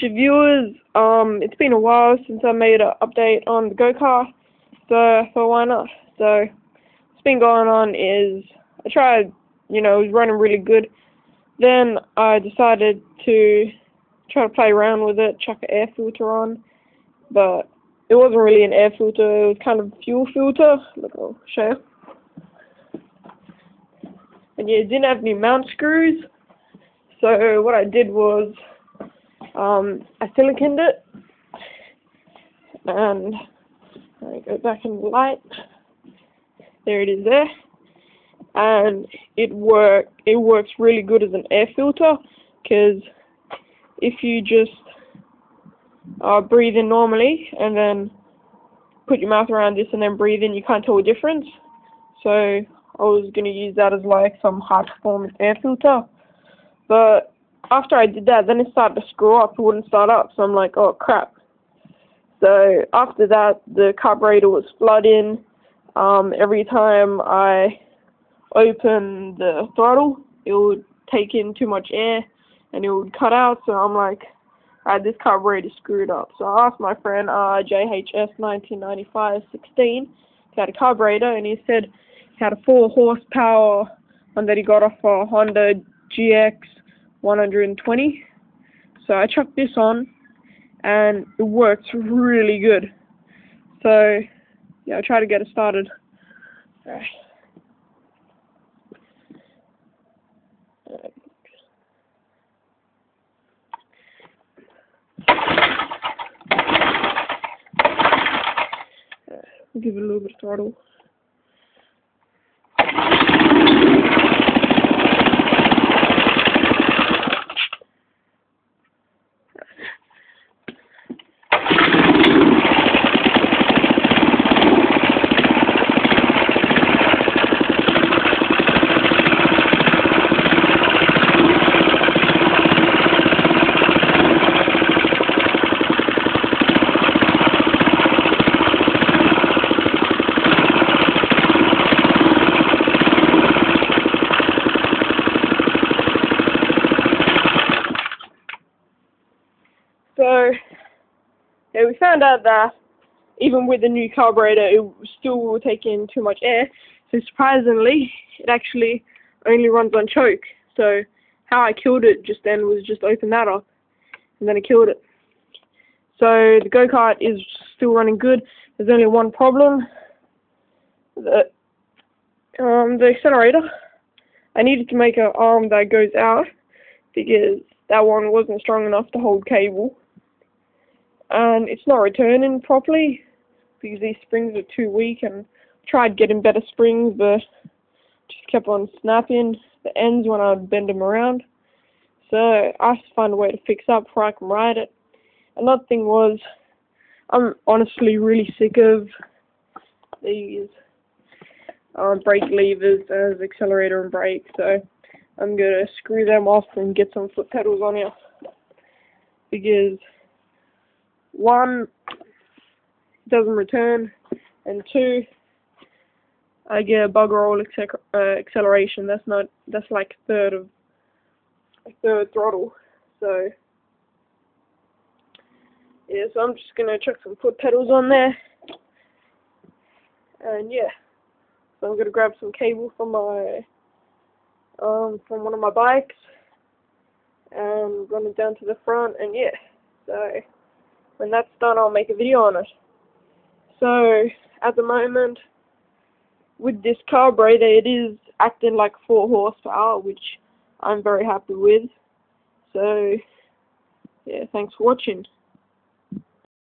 to viewers. It's been a while since I made an update on the Go-Kart, so I thought why not. So what's been going on is I tried, it was running really good. Then I decided to try to play around with it, chuck an air filter on, but it wasn't really an air filter, it was kind of a fuel filter. Look, I'll show you. And yeah, it didn't have any mount screws, so what I did was I siliconed it, and I go back in the light. There it is there, and it works really good as an air filter, because if you just breathe in normally and then put your mouth around this and then breathe in, you can't tell the difference. So I was going to use that as like some high performance air filter, but after I did that, then it started to screw up. It wouldn't start up, so I'm like, oh crap. So after that, the carburetor was flooding. Every time I opened the throttle, it would take in too much air and it would cut out. So I'm like, alright, this carburetor screwed up. So I asked my friend JHS1995-16 he had a carburetor, and he said he had a 4 horsepower one that he got off a Honda GX 120. So I chucked this on and it works really good. So yeah, I'll try to get it started. Alright. Give it a little bit of throttle. So, yeah, we found out that even with the new carburetor, it still will take in too much air. So surprisingly, it actually only runs on choke. So how I killed it just then was just open that up, and then I killed it. So the Go-Kart is still running good. There's only one problem: the accelerator. I needed to make an arm that goes out because that one wasn't strong enough to hold cable. And it's not returning properly because these springs are too weak, and tried getting better springs but just kept on snapping the ends when I'd bend them around. So I have to find a way to fix that before I can ride it. Another thing was, I'm honestly really sick of these brake levers as accelerator and brake, so I'm gonna screw them off and get some foot pedals on here, because one, it doesn't return, and two, I get a bugger all acceleration. That's like a third throttle. So yeah, so I'm just gonna chuck some foot pedals on there, and yeah, so I'm gonna grab some cable from my from one of my bikes and run it down to the front, and yeah, so when that's done, I'll make a video on it. So at the moment, with this carburetor, it is acting like 4 horsepower, which I'm very happy with. So yeah, thanks for watching.